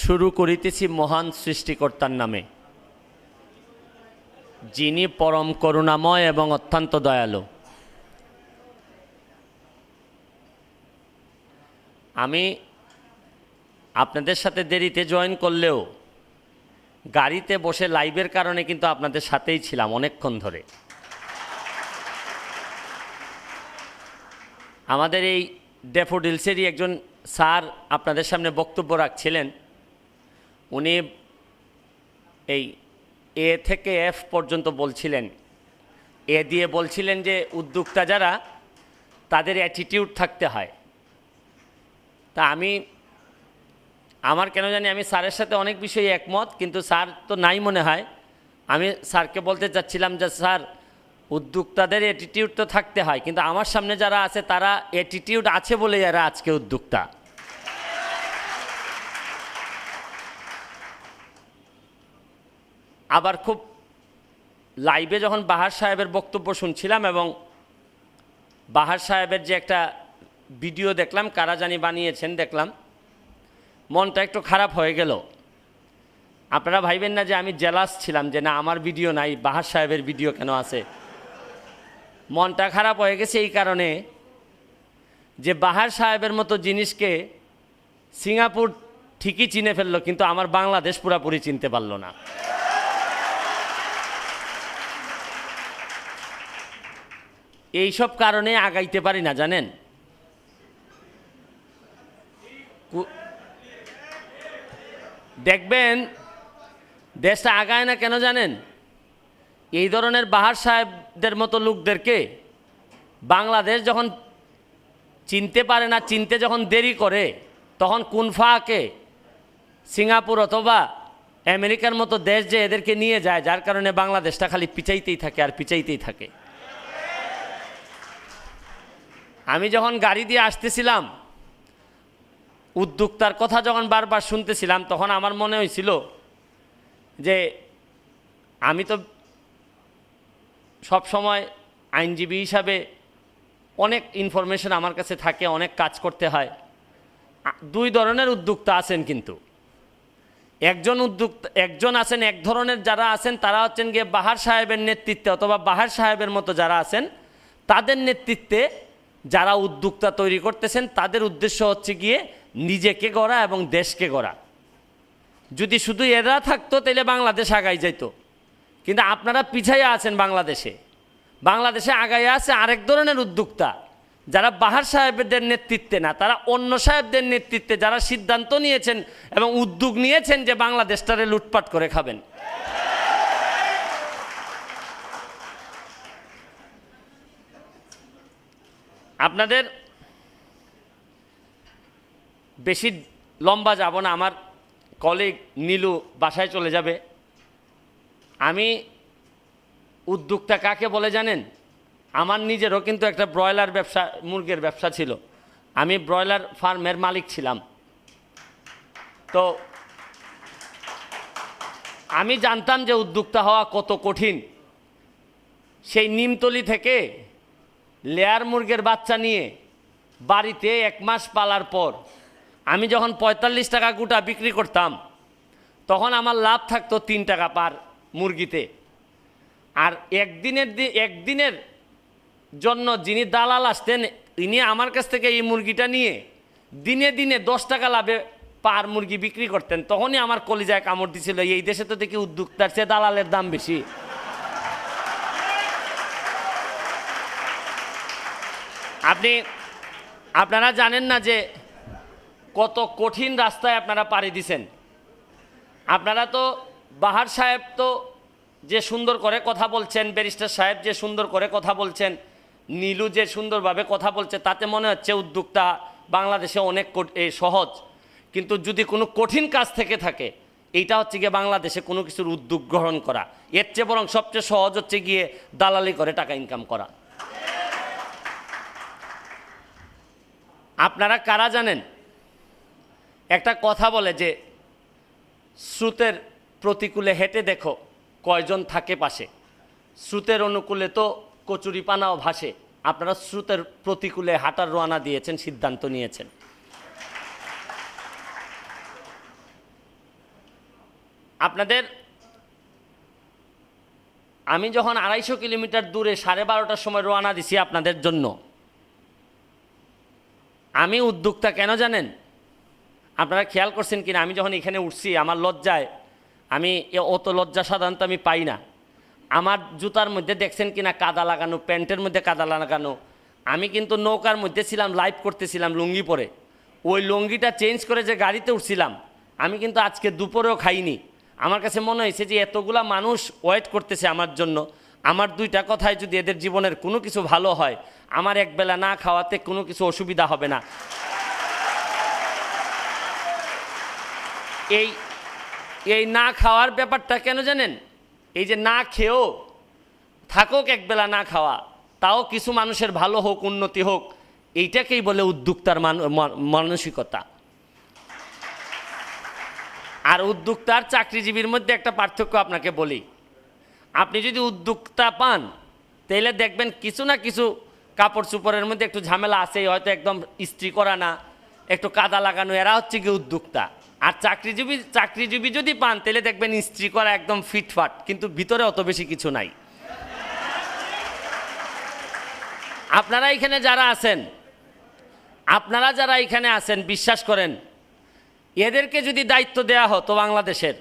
শুরু করিতেছি মহান সৃষ্টিকর্তার নামে, যিনি পরম করুণাময় এবং অত্যন্ত দয়ালু। আমি আপনাদের সাথে দেরিতে জয়েন করলেও গাড়িতে বসে লাইভের কারণে কিন্তু আপনাদের সাথেই ছিলাম অনেকক্ষণ ধরে। আমাদের এই ড্যাফোডিলসেরই একজন স্যার আপনাদের সামনে বক্তব্য রাখছিলেন। উনি এই এ থেকে এফ পর্যন্ত বলছিলেন। এ দিয়ে বলছিলেন যে উদ্যোক্তা যারা, তাদের অ্যাটিটিউড থাকতে হয়। তা আমার কেন জানি আমি স্যারের সাথে অনেক বিষয়ে একমত, কিন্তু স্যার তো নাই মনে হয়। আমি স্যারকে বলতে চাচ্ছিলাম যে স্যার, উদ্যোক্তাদের অ্যাটিটিউড তো থাকতে হয়, কিন্তু আমার সামনে যারা আছে তারা অ্যাটিটিউড আছে বলেই এরা আজকে উদ্যোক্তা। আবার খুব লাইভে যখন বাহার সাহেবের বক্তব্য শুনছিলাম এবং বাহার সাহেবের যে একটা ভিডিও দেখলাম, কারা জানি বানিয়েছেন দেখলাম, মনটা একটু খারাপ হয়ে গেল। আপনারা ভাইবেন না যে আমি জেলাস ছিলাম যে না আমার ভিডিও নাই, বাহার সাহেবের ভিডিও কেন আছে। মনটা খারাপ হয়ে গেছে এই কারণে যে বাহার সাহেবের মতো জিনিসকে সিঙ্গাপুর ঠিকই চিনে ফেললো, কিন্তু আমার বাংলাদেশ পুরাপুরি চিনতে পারলো না। এইসব কারণে আগাইতে পারি না, জানেন। দেখবেন দেশটা আগায় না কেন জানেন? এই ধরনের বাহার সাহেবদের মতো লোকদেরকে বাংলাদেশ যখন চিনতে পারে না, চিনতে যখন দেরি করে, তখন কোন ফাঁকে সিঙ্গাপুর অথবা আমেরিকার মতো দেশ যে এদেরকে নিয়ে যায়, যার কারণে বাংলাদেশটা খালি পিছাইতেই থাকে আর পিছাইতেই থাকে। আমি যখন গাড়ি দিয়ে আসতেছিলাম, উদ্যোক্তার কথা যখন বারবার শুনতেছিলাম, তখন আমার মনে হয়েছিল যে আমি তো সব সময় আইনজীবী হিসাবে অনেক ইনফরমেশন আমার কাছে থাকে, অনেক কাজ করতে হয়। দুই ধরনের উদ্যোক্তা আছেন, কিন্তু একজন আছেন, এক ধরনের যারা আছেন তারা হচ্ছেন গিয়ে বাহার সাহেবের নেতৃত্বে অথবা বাহার সাহেবের মতো যারা আছেন তাদের নেতৃত্বে যারা উদ্যোক্তা তৈরি করতেছেন, তাদের উদ্দেশ্য হচ্ছে গিয়ে নিজেকে গড়া এবং দেশকে গড়া। যদি শুধু এরা থাকতো তাহলে বাংলাদেশ আগাই যেত, কিন্তু আপনারা পিছাইয়া আছেন। বাংলাদেশে আগাইয়া আছে আরেক ধরনের উদ্যোক্তা, যারা বাহার সাহেবদের নেতৃত্বে না, তারা অন্য সাহেবদের নেতৃত্বে, যারা সিদ্ধান্ত নিয়েছেন এবং উদ্যোগ নিয়েছেন যে বাংলাদেশটারে লুটপাট করে খাবেন। আপনাদের বেশি লম্বা যাব না, আমার কলিগ নীলু বাসায় চলে যাবে। আমি উদ্যোক্তা কাকে বলে জানেন? আমার নিজেরও কিন্তু একটা ব্রয়লার ব্যবসা, মুরগির ব্যবসা ছিল। আমি ব্রয়লার ফার্মের মালিক ছিলাম। তো আমি জানতাম যে উদ্যোক্তা হওয়া কত কঠিন। সেই নিমতলি থেকে লেয়ার মুরগির বাচ্চা নিয়ে বাড়িতে 1 মাস পালার পর আমি যখন 45 টাকা গোটা বিক্রি করতাম, তখন আমার লাভ থাকতো 3 টাকা পার মুরগিতে। আর একদিনের জন্য যিনি দালাল আসতেন, ইনি আমার কাছ থেকে এই মুরগিটা নিয়ে দিনে দিনে 10 টাকা লাভে পার মুরগি বিক্রি করতেন। তখনই আমার কলিজায় কামড় দিছিল, এই দেশে তো দেখি উদ্যোক্তার চেয়ে দালালের দাম বেশি। আপনারা জানেন না যে কত কঠিন রাস্তায় আপনারা পাড়ি দিছেন। আপনারা তো বাহার সাহেব তো যে সুন্দর করে কথা বলছেন, ব্যারিস্টার সাহেব যে সুন্দর করে কথা বলছেন, নীলু যে সুন্দরভাবে কথা বলছে, তাতে মনে হচ্ছে উদ্যোক্তা বাংলাদেশে অনেক সহজ। কিন্তু যদি কোনো কঠিন কাজ থেকে থাকে, এইটা হচ্ছে গিয়ে বাংলাদেশে কোনো কিছুর উদ্যোগ গ্রহণ করা। এর চেয়ে বরং সবচেয়ে সহজ হচ্ছে গিয়ে দালালি করে টাকা ইনকাম করা। আপনারা কারা জানেন? একটা কথা বলে যে স্রোতের প্রতিকূলে হেঁটে দেখো কয়জন থাকে পাশে, স্রোতের অনুকূলে তো কচুরি পানাও ভাসে। আপনারা স্রোতের প্রতিকূলে হাঁটার রওনা দিয়েছেন, সিদ্ধান্ত নিয়েছেন। আপনাদের আমি যখন 250 কিলোমিটার দূরে 12:30টার সময় রওনা দিছি আপনাদের জন্য, আমি উদ্যোক্তা কেন জানেন? আপনারা খেয়াল করছেন কিনা, আমি যখন এখানে উঠছি আমার লজ্জায়, আমি অত লজ্জা সাধারণত আমি পাই না। আমার জুতার মধ্যে দেখছেন কিনা কাদা লাগানো, প্যান্টের মধ্যে কাদা লাগানো। আমি কিন্তু নৌকার মধ্যে ছিলাম, লাইভ করতেছিলাম লুঙ্গি পরে। ওই লুঙ্গিটা চেঞ্জ করে যে গাড়িতে উঠছিলাম, আমি কিন্তু আজকে দুপুরেও খাইনি। আমার কাছে মনে হয়েছে যে এতগুলা মানুষ ওয়েট করতেছে আমার জন্য, আমার দুইটা কথায় যদি এদের জীবনের কোনো কিছু ভালো হয়, আমার একবেলা না খাওয়াতে কোনো কিছু অসুবিধা হবে না। এই না খাওয়ার ব্যাপারটা কেন জানেন? এই যে না খেয়েও থাকুক একবেলা না খাওয়া, তাও কিছু মানুষের ভালো হোক, উন্নতি হোক, এইটাকেই বলে উদ্যোক্তার মানসিকতা। আর উদ্যোক্তার চাকরিজীবীর মধ্যে একটা পার্থক্য আপনাকে বলি। আপনি যদি উদ্যোক্তা পান তাহলে দেখবেন কিছু না কিছু কাপড় চোপড়ের মধ্যে একটু ঝামেলা আছে, হয়তো একদম ইস্ত্রি করা না, একটু কাদা লাগানো, এরা হচ্ছে কি উদ্যোক্তা। আর চাকরিজীবী যদি পান তাহলে দেখবেন ইস্ত্রি করা একদম ফিটফাট, কিন্তু ভিতরে অত বেশি কিছু নাই। আপনারা যারা এখানে আছেন বিশ্বাস করেন, এদেরকে যদি দায়িত্ব দেওয়া হতো বাংলাদেশের,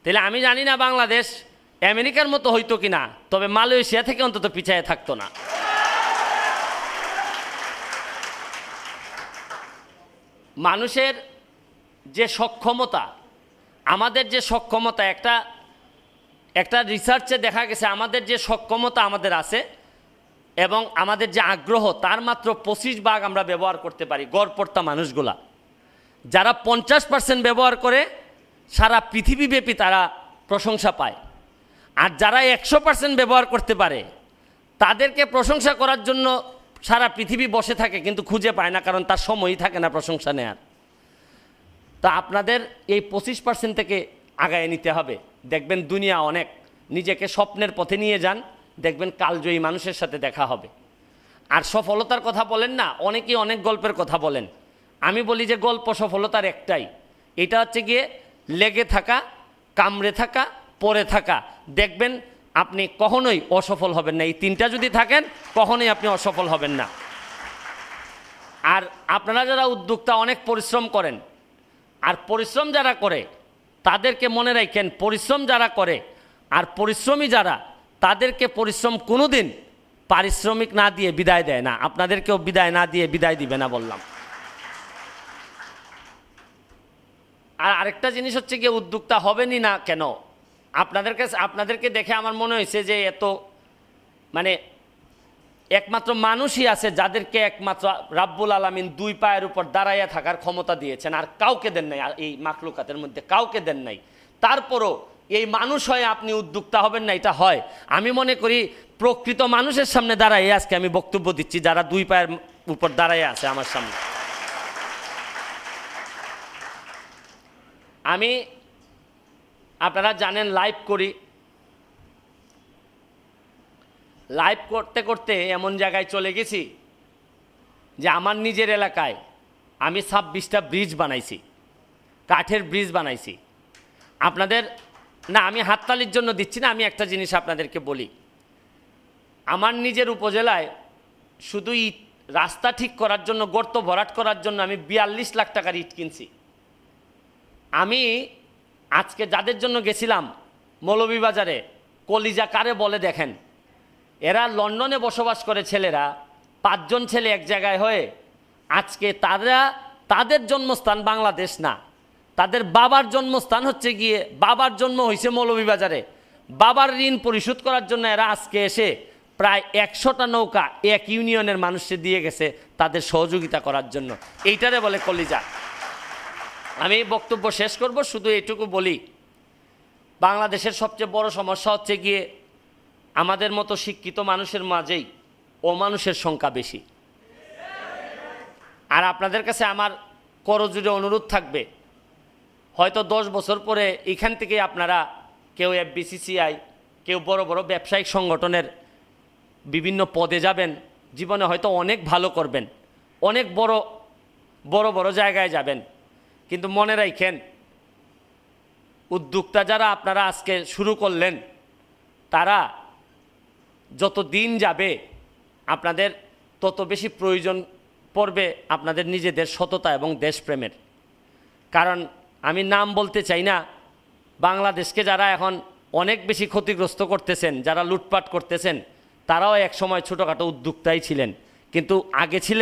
তাহলে আমি জানি না বাংলাদেশ আমেরিকার মতো হইতো কিনা, তবে মালয়েশিয়া থেকে অন্তত পিছায় থাকতো না। মানুষের যে সক্ষমতা, আমাদের যে সক্ষমতা, একটা রিসার্চে দেখা গেছে আমাদের যে সক্ষমতা আমাদের আছে এবং আমাদের যে আগ্রহ, তার মাত্র 25% আমরা ব্যবহার করতে পারি। গড়পড়তা মানুষগুলা যারা 50% ব্যবহার করে, সারা পৃথিবীব্যাপী তারা প্রশংসা পায়। আর যারা 100% ব্যবহার করতে পারে, তাদেরকে প্রশংসা করার জন্য সারা পৃথিবী বসে থাকে, কিন্তু খুঁজে পায় না, কারণ তার সময়ই থাকে না প্রশংসা নেয়ার। তা আপনাদের এই 25% থেকে আগায় নিতে হবে। দেখবেন দুনিয়া অনেক, নিজেকে স্বপ্নের পথে নিয়ে যান, দেখবেন কালজয়ী মানুষের সাথে দেখা হবে। আর সফলতার কথা বলেন না, অনেকেই অনেক গল্পের কথা বলেন। আমি বলি যে গল্প সফলতার একটাই, এটা হচ্ছে গিয়ে লেগে থাকা, কামড়ে থাকা, পড়ে থাকা। দেখবেন আপনি কখনোই অসফল হবেন না। এই তিনটা যদি থাকেন, কখনোই আপনি অসফল হবেন না। আর আপনারা যারা উদ্যোক্তা অনেক পরিশ্রম করেন, আর পরিশ্রম যারা করে তাদেরকে মনে রাখেন, পরিশ্রম যারা করে আর পরিশ্রমী যারা, তাদেরকে পরিশ্রম কোনো দিন পারিশ্রমিক না দিয়ে বিদায় দেয় না। আপনাদেরকেও বিদায় না দিয়ে বিদায় দিবে না বললাম। আর আরেকটা জিনিস হচ্ছে গিয়ে উদ্যোক্তা হবেনই না কেন, আপনাদেরকে দেখে আমার মনে হয়েছে যে এত মানে একমাত্র মানুষই আছে যাদেরকে একমাত্র রাব্বুল আলামিন 2 পায়ের উপর দাঁড়াইয়া থাকার ক্ষমতা দিয়েছেন, আর কাউকে দেন নাই, এই মাখলুকাতের মধ্যে কাউকে দেন নাই। তারপরও এই মানুষ হয়ে আপনি উদ্যোক্তা হবেন না, এটা হয়। আমি মনে করি প্রকৃত মানুষের সামনে দাঁড়াই আজকে আমি বক্তব্য দিচ্ছি, যারা 2 পায়ের উপর দাঁড়াইয়া আছে আমার সামনে। আমি আপনারা জানেন লাইভ করি, লাইভ করতে করতে এমন জায়গায় চলে গেছি যে আমার নিজের এলাকায় আমি 26টা ব্রিজ বানাইছি, কাঠের ব্রিজ বানাইছি। আপনাদের না, আমি হাততালির জন্য দিচ্ছি না, আমি একটা জিনিস আপনাদেরকে বলি। আমার নিজের উপজেলায় শুধু ইট রাস্তা ঠিক করার জন্য, গর্ত ভরাট করার জন্য আমি 42 লাখ টাকার ইট কিনছি। আমি আজকে যাদের জন্য গেছিলাম মৌলভীবাজারে, কলিজা কারে বলে দেখেন, এরা লন্ডনে বসবাস করে ছেলেরা, 5 জন ছেলে এক জায়গায় হয়ে আজকে তাদের জন্মস্থান বাংলাদেশ না, তাদের বাবার জন্মস্থান হচ্ছে গিয়ে, বাবার জন্ম হয়েছে মৌলভীবাজারে। বাবার ঋণ পরিশোধ করার জন্য এরা আজকে এসে প্রায় 100টা নৌকা এক ইউনিয়নের মানুষকে দিয়ে গেছে তাদের সহযোগিতা করার জন্য। এইটারে বলে কলিজা। আমি বক্তব্য শেষ করব, শুধু এটুকু বলি, বাংলাদেশের সবচেয়ে বড় সমস্যা হচ্ছে গিয়ে আমাদের মতো শিক্ষিত মানুষের মাঝেই অমানুষের সংখ্যা বেশি। আর আপনাদের কাছে আমার করজোড়ে অনুরোধ থাকবে, হয়তো 10 বছর পরে এখান থেকে আপনারা কেউ FBCCI, কেউ বড় বড় ব্যবসায়িক সংগঠনের বিভিন্ন পদে যাবেন, জীবনে হয়তো অনেক ভালো করবেন, অনেক বড় বড় জায়গায় যাবেন। কিন্তু মনে রাখেন উদ্যোক্তা যারা আপনারা আজকে শুরু করলেন, তারা যত দিন যাবে আপনাদের তত বেশি প্রয়োজন পড়বে আপনাদের নিজেদের সততা এবং দেশপ্রেমের। কারণ আমি নাম বলতে চাই না, বাংলাদেশকে যারা এখন অনেক বেশি ক্ষতিগ্রস্ত করতেছেন, যারা লুটপাট করতেছেন, তারাও এক সময় ছোটোখাটো উদ্যোক্তাই ছিলেন, কিন্তু আগে ছিল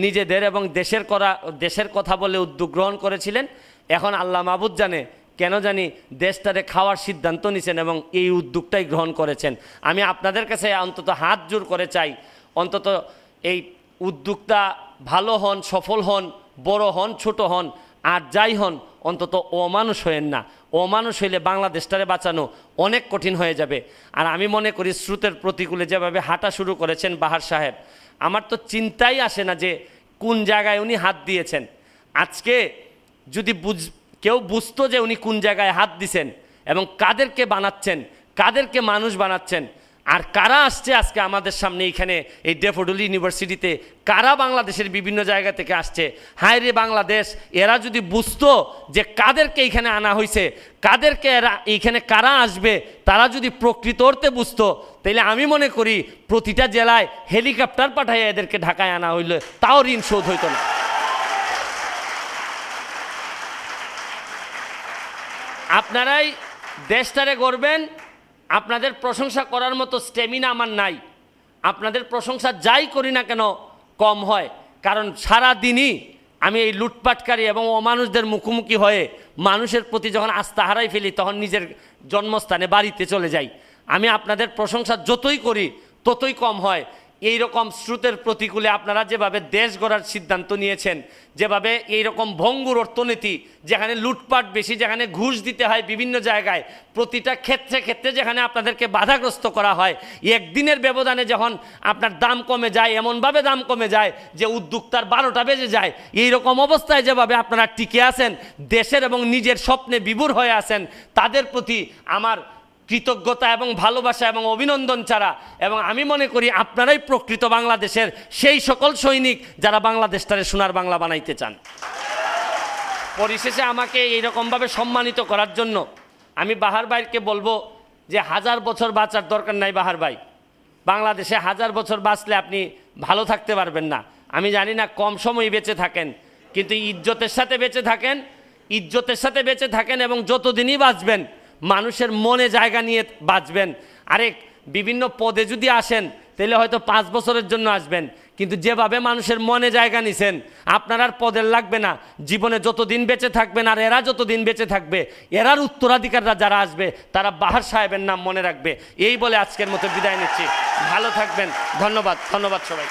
নিজেদের এবং দেশের কথা বলে উদ্যোগ গ্রহণ করেছিলেন। এখন আল্লাহ মাবুদ জানে কেন জানি দেশটারে খাওয়ার সিদ্ধান্ত নিয়েছেন এবং এই উদ্যোগটাই গ্রহণ করেছেন। আমি আপনাদের কাছে অন্তত হাত জোর করে চাই, অন্তত এই উদ্যোক্তা ভালো হন, সফল হন, বড় হন, ছোট হন, আর যাই হন, অন্তত অমানুষ হয়েন না। অমানুষ হইলে বাংলাদেশটারে বাঁচানো অনেক কঠিন হয়ে যাবে। আর আমি মনে করি স্রোতের প্রতিকূলে যেভাবে হাঁটা শুরু করেছেন বাহার সাহেব, আমার তো চিন্তাই আসে না যে কোন জায়গায় উনি হাত দিয়েছেন। আজকে যদি কেউ বুঝতো যে উনি কোন জায়গায় হাত দিছেন এবং কাদেরকে বানাচ্ছেন, কাদেরকে মানুষ বানাচ্ছেন, আর কারা আসছে আজকে আমাদের সামনে এইখানে এই ড্যাফোডিল ইউনিভার্সিটিতে, কারা বাংলাদেশের বিভিন্ন জায়গা থেকে আসছে, হায় রে বাংলাদেশ, এরা যদি বুঝতো যে কাদেরকে এইখানে আনা হয়েছে, কাদেরকে এরা এইখানে কারা আসবে, তারা যদি প্রকৃত অর্থে বুঝতো, তাইলে আমি মনে করি প্রতিটা জেলায় হেলিকপ্টার পাঠাইয়া এদেরকে ঢাকায় আনা হইলে তাও ঋণ শোধ হইতো না। আপনারাই দেশটারে গড়বেন। আপনাদের প্রশংসা করার মতো স্ট্যামিনা আমার নাই। আপনাদের প্রশংসা যাই করি না কেন কম হয়, কারণ সারা দিনই আমি এই লুটপাটকারী এবং অমানুষদের মুখোমুখি হয়ে মানুষের প্রতি যখন আস্থা হারাই ফেলি, তখন নিজের জন্মস্থানে বাড়িতে চলে যাই। আমি আপনাদের প্রশংসা যতই করি ততই কম হয়। এই রকম স্রোতের প্রতিকূলে আপনারা যেভাবে দেশ গড়ার সিদ্ধান্ত নিয়েছেন, যেভাবে এই রকম ভঙ্গুর অর্থনীতি, যেখানে লুটপাট বেশি, যেখানে ঘুষ দিতে হয় বিভিন্ন জায়গায়, প্রতিটা ক্ষেত্রে যেখানে আপনাদেরকে বাধাগ্রস্ত করা হয়, একদিনের ব্যবধানে যখন আপনার দাম কমে যায়, এমনভাবে দাম কমে যায় যে উদ্যোক্তার 12টা বেজে যায়, এই রকম অবস্থায় যেভাবে আপনারা টিকে আছেন, দেশের এবং নিজের স্বপ্নে বিভোর হয়ে আছেন, তাদের প্রতি আমার কৃতজ্ঞতা এবং ভালোবাসা এবং অভিনন্দন ছাড়া, এবং আমি মনে করি আপনারাই প্রকৃত বাংলাদেশের সেই সকল সৈনিক যারা বাংলাদেশটারে সোনার বাংলা বানাইতে চান। পরিশেষে আমাকে এইরকমভাবে সম্মানিত করার জন্য আমি বাহার ভাইকে বলবো যে 1000 বছর বাঁচার দরকার নাই বাহার ভাই। বাংলাদেশে 1000 বছর বাঁচলে আপনি ভালো থাকতে পারবেন না। আমি জানি না কম সময় বেঁচে থাকেন, কিন্তু ইজ্জতের সাথে বেঁচে থাকেন, ইজ্জতের সাথে বেঁচে থাকেন, এবং যতদিনই বাঁচবেন মানুষের মনে জায়গা নিয়ে বাঁচবেন। আরেক বিভিন্ন পদে যদি আসেন তাহলে হয়তো 5 বছরের জন্য আসবেন, কিন্তু যেভাবে মানুষের মনে জায়গা নিছেন আপনার আর পদের লাগবে না। জীবনে যতদিন বেঁচে থাকবেন আর এরা যতদিন বেঁচে থাকবে, এরার উত্তরাধিকাররা যারা আসবে তারা বাহার সাহেবের নাম মনে রাখবে। এই বলে আজকের মতো বিদায় নিচ্ছি। ভালো থাকবেন। ধন্যবাদ সবাই।